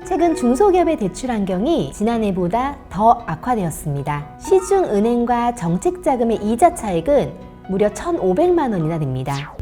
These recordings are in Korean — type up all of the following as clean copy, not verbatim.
최근 중소기업의 대출 환경이 지난해보다 더 악화되었습니다. 시중은행과 정책자금의 이자 차익은 무려 1,500만 원이나 됩니다.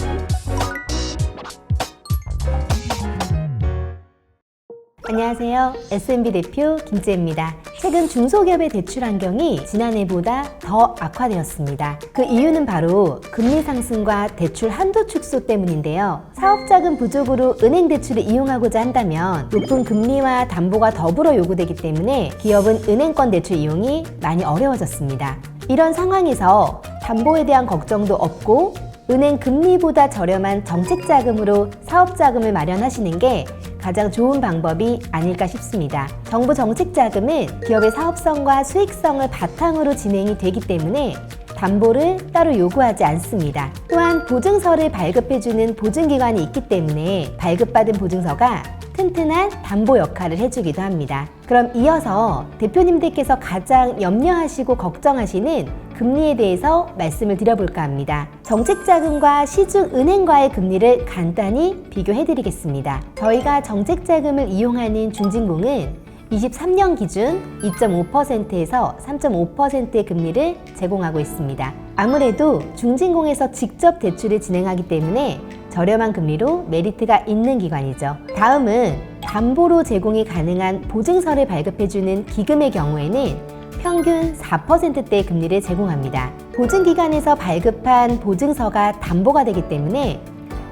안녕하세요. S&B 대표 김지혜입니다. 최근 중소기업의 대출 환경이 지난해보다 더 악화되었습니다. 그 이유는 바로 금리 상승과 대출 한도 축소 때문인데요. 사업자금 부족으로 은행 대출을 이용하고자 한다면 높은 금리와 담보가 더불어 요구되기 때문에 기업은 은행권 대출 이용이 많이 어려워졌습니다. 이런 상황에서 담보에 대한 걱정도 없고 은행 금리보다 저렴한 정책자금으로 사업자금을 마련하시는 게 가장 좋은 방법이 아닐까 싶습니다. 정부 정책자금은 기업의 사업성과 수익성을 바탕으로 진행이 되기 때문에 담보를 따로 요구하지 않습니다. 또한 보증서를 발급해주는 보증기관이 있기 때문에 발급받은 보증서가 튼튼한 담보 역할을 해주기도 합니다. 그럼 이어서 대표님들께서 가장 염려하시고 걱정하시는 금리에 대해서 말씀을 드려볼까 합니다. 정책자금과 시중은행과의 금리를 간단히 비교해드리겠습니다. 저희가 정책자금을 이용하는 중진공은 23년 기준 2.5%에서 3.5%의 금리를 제공하고 있습니다. 아무래도 중진공에서 직접 대출을 진행하기 때문에 저렴한 금리로 메리트가 있는 기관이죠. 다음은 담보로 제공이 가능한 보증서를 발급해주는 기금의 경우에는 평균 4%대의 금리를 제공합니다. 보증기관에서 발급한 보증서가 담보가 되기 때문에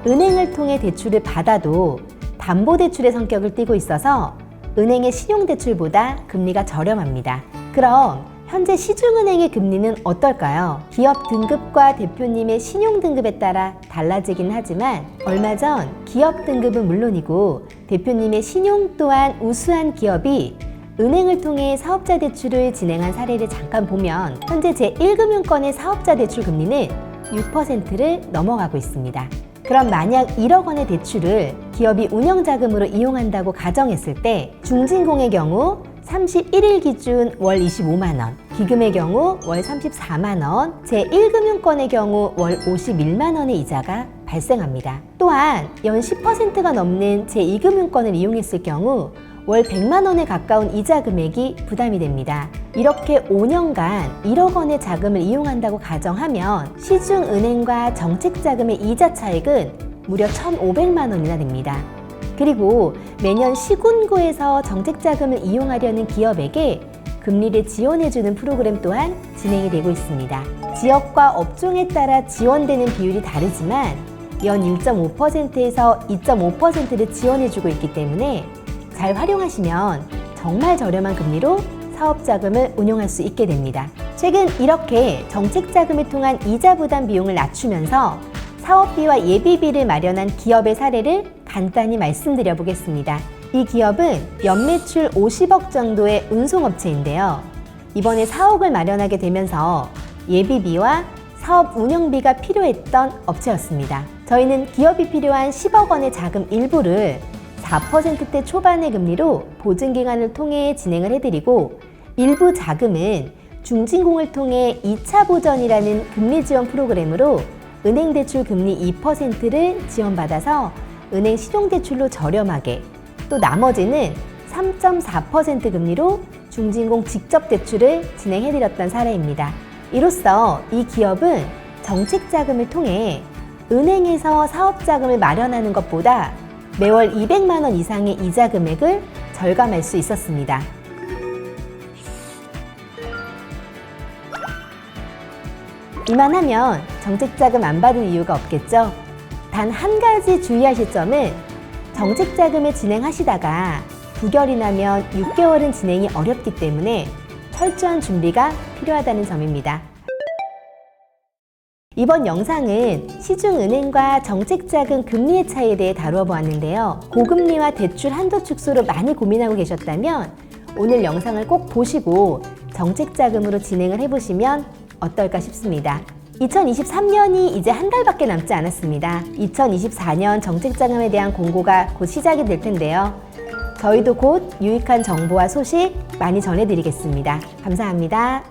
은행을 통해 대출을 받아도 담보대출의 성격을 띠고 있어서 은행의 신용대출보다 금리가 저렴합니다. 그럼 현재 시중은행의 금리는 어떨까요? 기업 등급과 대표님의 신용등급에 따라 달라지긴 하지만 얼마 전 기업 등급은 물론이고 대표님의 신용 또한 우수한 기업이 은행을 통해 사업자 대출을 진행한 사례를 잠깐 보면 현재 제1금융권의 사업자 대출 금리는 6%를 넘어가고 있습니다. 그럼 만약 1억 원의 대출을 기업이 운영자금으로 이용한다고 가정했을 때 중진공의 경우 31일 기준 월 25만 원, 기금의 경우 월 34만 원, 제1금융권의 경우 월 51만 원의 이자가 발생합니다. 또한 연 10%가 넘는 제2금융권을 이용했을 경우 월 100만 원에 가까운 이자 금액이 부담이 됩니다. 이렇게 5년간 1억 원의 자금을 이용한다고 가정하면 시중은행과 정책자금의 이자 차익은 무려 1,500만 원이나 됩니다. 그리고 매년 시군구에서 정책자금을 이용하려는 기업에게 금리를 지원해주는 프로그램 또한 진행이 되고 있습니다. 지역과 업종에 따라 지원되는 비율이 다르지만 연 1.5%에서 2.5%를 지원해주고 있기 때문에 잘 활용하시면 정말 저렴한 금리로 사업자금을 운용할 수 있게 됩니다. 최근 이렇게 정책자금을 통한 이자 부담 비용을 낮추면서 사업비와 예비비를 마련한 기업의 사례를 간단히 말씀드려 보겠습니다. 이 기업은 연매출 50억 정도의 운송업체인데요. 이번에 사옥을 마련하게 되면서 예비비와 사업 운영비가 필요했던 업체였습니다. 저희는 기업이 필요한 10억 원의 자금 일부를 4%대 초반의 금리로 보증기관을 통해 진행을 해드리고 일부 자금은 중진공을 통해 2차 보전이라는 금리 지원 프로그램으로 은행 대출 금리 2%를 지원받아서 은행 신용대출로 저렴하게 또 나머지는 3.4% 금리로 중진공 직접 대출을 진행해드렸던 사례입니다. 이로써 이 기업은 정책자금을 통해 은행에서 사업자금을 마련하는 것보다 매월 200만 원 이상의 이자 금액을 절감할 수 있었습니다. 이만하면 정책자금 안 받을 이유가 없겠죠? 단 한 가지 주의하실 점은 정책자금을 진행하시다가 부결이 나면 6개월은 진행이 어렵기 때문에 철저한 준비가 필요하다는 점입니다. 이번 영상은 시중은행과 정책자금 금리의 차이에 대해 다루어 보았는데요. 고금리와 대출 한도 축소로 많이 고민하고 계셨다면 오늘 영상을 꼭 보시고 정책자금으로 진행을 해보시면 어떨까 싶습니다. 2023년이 이제 한 달밖에 남지 않았습니다. 2024년 정책자금에 대한 공고가 곧 시작이 될 텐데요. 저희도 곧 유익한 정보와 소식 많이 전해드리겠습니다. 감사합니다.